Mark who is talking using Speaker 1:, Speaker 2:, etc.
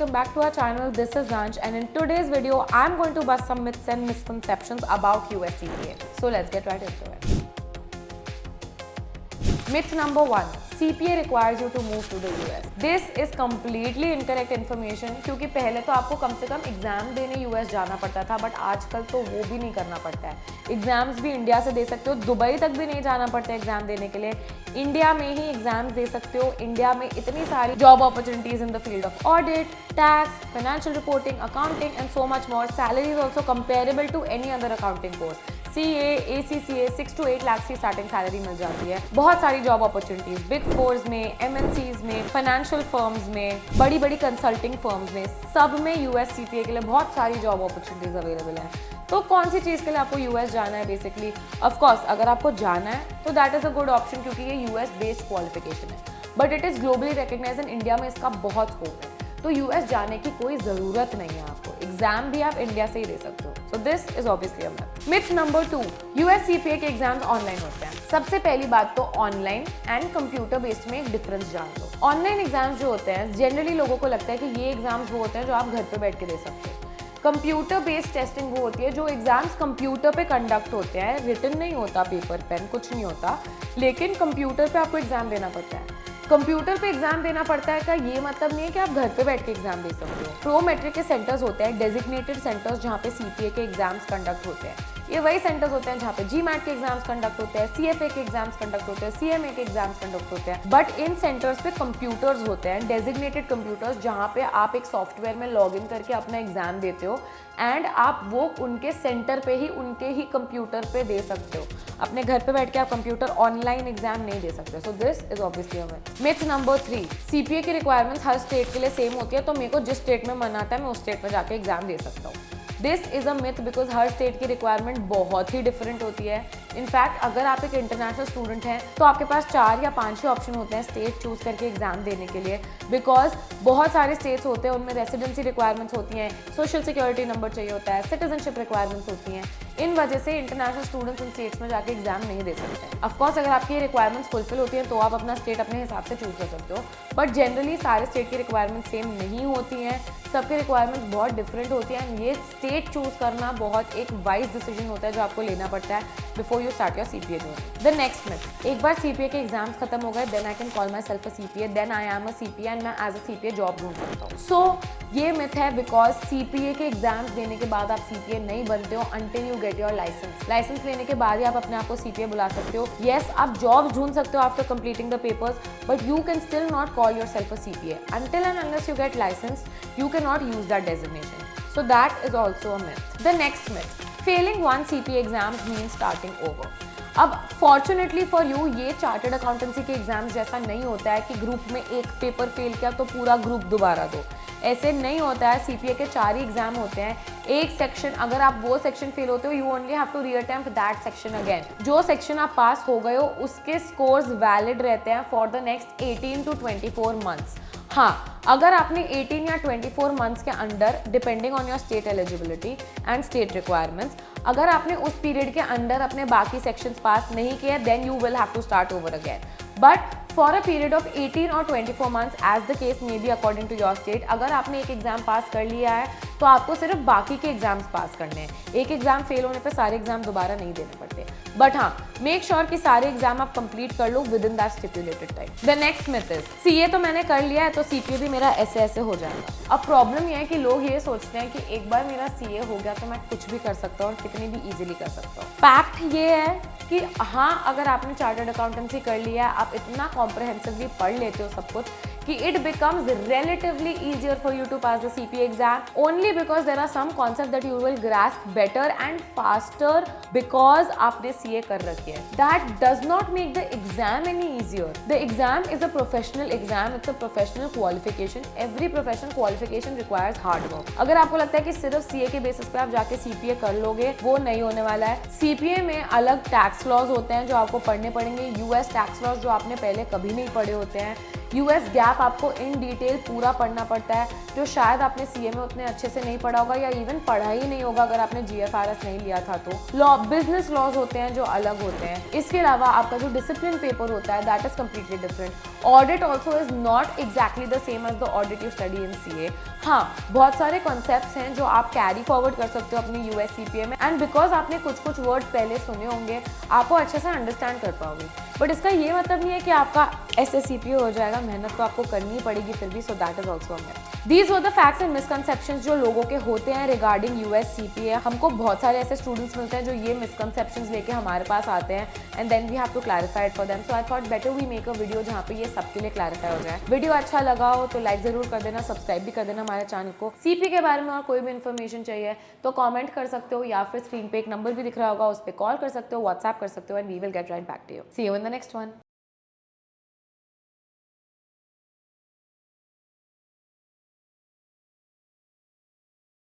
Speaker 1: welcome back to our channel. This is Ansh, and in today's video I'm going to bust some myths and misconceptions about US CPA. So let's get right into it. Myth number 1. CPA requires you to move to the US. This is completely incorrect information क्योंकि पहले तो आपको कम से कम exam देने US जाना पड़ता था, but आजकल तो वो भी नहीं करना पड़ता है. एग्जाम्स भी इंडिया से दे सकते हो, दुबई तक भी नहीं जाना पड़ता एग्जाम देने के लिए. इंडिया में ही एग्जाम्स दे सकते हो. इंडिया में इतनी सारी job opportunities in the field of audit, tax, financial reporting, accounting and so much more. Salary is also comparable to any other accounting course. CA, ACCA 6 to 8 lakh की स्टार्टिंग सैलरी मिल जाती है. बहुत सारी जॉब अपॉर्चुनिटीज बिग फोर्स में, MNCs में, financial firms में, बड़ी बड़ी कंसल्टिंग फर्म्स में, सब में US CPA के लिए बहुत सारी जॉब अपॉर्चुनिटीज अवेलेबल हैं. तो कौन सी चीज़ के लिए आपको US जाना है बेसिकली? ऑफकोर्स अगर आपको जाना है तो that is a good option क्योंकि ये US बेस्ड क्वालिफिकेशन है, but it is globally recognised. India में इसका बहुत स्कोप है, तो US जाने की कोई ज़रूरत नहीं है आपको. एग्जाम भी आप इंडिया से ही दे सकते हो. So this is obviously a myth. Myth number 2. US CPA के एग्जाम्स ऑनलाइन होते हैं. सबसे पहली बात तो ऑनलाइन एंड कंप्यूटर बेस्ड में एक डिफरेंस जान लो. ऑनलाइन एग्जाम्स जो होते हैं जनरली लोगों को लगता है कि ये एग्जाम्स वो होते हैं जो आप घर पे बैठ के दे सकते हो. कंप्यूटर बेस्ड टेस्टिंग वो होती है जो एग्जाम्स कंप्यूटर पे कंडक्ट होते हैं. रिटन नहीं होता, पेपर पेन कुछ नहीं होता, लेकिन कंप्यूटर पे आपको एग्जाम देना पड़ता है. कंप्यूटर पे एग्जाम देना पड़ता है का ये मतलब नहीं है कि आप घर पे बैठ के एग्जाम दे सकते हो. प्रो मेट्रिक के सेंटर्स होते हैं, डेजिग्नेटेड सेंटर्स जहाँ पे CPA के एग्जाम्स कंडक्ट होते हैं. ये वही सेंटर्स होते हैं जहाँ पे GMAT के एग्जाम्स कंडक्ट होते हैं, CFA के एग्जाम्स कंडक्ट होते हैं, CMA के एग्जाम्स कंडक्ट होते हैं. बट इन सेंटर्स पे कंप्यूटर्स होते हैं, डेजिग्नेटेड कंप्यूटर्स, जहाँ पे आप एक सॉफ्टवेयर में लॉग इन करके अपना एग्जाम देते हो एंड आप वो उनके सेंटर पे ही उनके ही कंप्यूटर पे दे सकते हो. अपने घर पे बैठ के आप कंप्यूटर ऑनलाइन एग्जाम नहीं दे सकते. So this is obviously a myth. Myth number 3. CPA की रिक्वायरमेंट्स हर स्टेट के लिए सेम होती है, तो मेरे को जिस स्टेट में मन आता है मैं उस स्टेट में जाके एग्जाम दे सकता हूँ. This is a myth because her state की रिक्वायरमेंट बहुत ही डिफरेंट होती है. इनफैक्ट अगर आप एक इंटरनेशनल स्टूडेंट हैं तो आपके पास 4 या 5 ही ऑप्शन होते हैं स्टेट चूज करके एग्जाम देने के लिए, बिकॉज बहुत सारे स्टेट्स होते हैं उनमें रेसिडेंसी रिक्वायरमेंट्स होती हैं, सोशल सिक्योरिटी नंबर चाहिए होता है, सिटीजनशिप रिक्वायरमेंट्स होती हैं. इन वजह से इंटरनेशनल स्टूडेंट्स उन स्टेट्स में जाके एग्जाम नहीं दे सकते हैं. ऑफकोर्स अगर आपकी ये रिक्वायरमेंट्स फुलफिल होती हैं तो आप अपना स्टेट अपने हिसाब से चूज कर सकते हो, बट जनरली सारे स्टेट की रिक्वायरमेंट सेम नहीं होती हैं. सबकी रिक्वायरमेंट बहुत डिफरेंट होती है एंड ये स्टेट चूज करना बहुत एक वाइज डिसीजन होता है जो आपको लेना पड़ता है before you start your CPA journey. The next myth. एक बार CPA के एग्जाम्स खत्म हो गए then I can call myself a CPA, then I am a CPA and मैं एज अ CPA जॉब ढूंढ सकता हूँ. सो ये मिथ है बिकॉज CPA के एग्जाम्स देने के बाद आप CPA नहीं बनते हो until you get your licence. Licence लेने के बाद ही आप अपने आप को CPA बुला सकते हो. येस, आप जॉब ढूंढ सकते हो after completing the papers, but you can still not call your self a CPA until and unless you get licensed. You cannot use that designation. So that is also a myth. The next myth. Failing one CPA exams means starting over. अब fortunately for you ये chartered accountancy के exams जैसा नहीं होता है कि group में एक पेपर फेल किया तो पूरा ग्रुप दोबारा दो. ऐसे नहीं होता है. CPA के 4 ही एग्जाम होते हैं. एक सेक्शन, अगर आप वो सेक्शन फेल होते हो you only have to reattempt that section again. जो सेक्शन आप पास हो गए हो उसके स्कोर्स वैलिड रहते हैं for the next 18 to 24 months. हाँ, अगर आपने 18 या 24 मंथ्स के under, depending on your state eligibility and state requirements, अगर आपने उस पीरियड के अंडर अपने बाकी सेक्शंस पास नहीं किए then you will have to start over again. But for a period of 18 और 24 months as the case may be according to your state, अगर आपने एक एग्जाम पास कर लिया है तो आपको सिर्फ बाकी के एग्जाम्स पास करने हैं. एक एग्जाम फेल होने पे सारे एग्जाम दोबारा नहीं देने पड़ते. बट हाँ, मेक श्योर कि सारे एग्जाम आप कंप्लीट कर लो within that stipulated time. The next myth is CA तो मैंने कर लिया है तो CPA भी मेरा ऐसे हो जाएगा. अब प्रॉब्लम यह है कि लोग ये सोचते हैं कि एक बार मेरा CA हो गया तो मैं कुछ भी कर सकता हूँ और कितनी भी इजीली कर सकता हूँ. फैक्ट ये है कि हाँ, अगर आपने चार्टर्ड अकाउंटेंसी कर लिया है, आप इतना कॉम्प्रहेंसिवली पढ़ लेते हो सब कुछ कि it becomes relatively easier for you to pass the CPA exam only because there are some concepts that you will grasp better and faster because आपने CA कर रखी है. That does not make the exam any easier. The exam is a professional exam. It's a professional qualification. Every professional qualification requires hard work. अगर आपको लगता है कि सिर्फ CA के बेसिस पे आप जाके CPA कर लोगे, वो नहीं होने वाला है. CPA में अलग टैक्स लॉज होते हैं जो आपको पढ़ने पड़ेंगे. US टैक्स लॉज जो आपने पहले कभी नहीं पढ़े होते हैं. यूएस गैप आपको इन डिटेल पूरा पढ़ना पड़ता है, जो शायद आपने सीए में उतने अच्छे से नहीं पढ़ा होगा या इवन पढ़ा ही नहीं होगा अगर आपने जीएफआरएस नहीं लिया था तो। लॉ, बिजनेस लॉज होते हैं जो अलग होते हैं। इसके अलावा आपका जो डिसिप्लिन पेपर होता है that is completely different. Audit also is not exactly the same as the audit you study in CA. हाँ, बहुत सारे कॉन्सेप्ट्स हैं जो आप कैरी फॉरवर्ड कर सकते हो अपनी यूएस सीपीए में, एंड बिकॉज आपने कुछ वर्ड पहले सुने होंगे आपको अच्छे से अंडरस्टैंड कर पाओगे। बट इसका ये मतलब नहीं है कि आपका एसएससीपीए हो जाएगा, मेहनत तो आपको करनी पड़ेगी फिर भी, so that is also a myth. These were the facts and misconceptions जो लोगों के होते हैं रिगार्डिंग यूएस सीपीए। हमको बहुत सारे ऐसे स्टूडेंट्स मिलते हैं जो ये मिसकंसेप्शंस लेके हमारे पास आते हैं and then we have to clarify it for them. So I thought better we make a video जहाँ पे ये सबके लिए क्लैरिफाई हो जाए। वीडियो अच्छा लगा हो तो लाइक जरूर कर देना, सब्सक्राइब भी कर देना हमारे चैनल को। सीपीए के बारे में और कोई भी इन्फॉर्मेशन चाहिए तो कॉमेंट कर सकते हो या फिर स्क्रीन पे एक नंबर भी दिख रहा होगा, उस पर कॉल कर सकते हो, व्हाट्सएप कर सकते हो, and we will get right back to you. See you in the next one.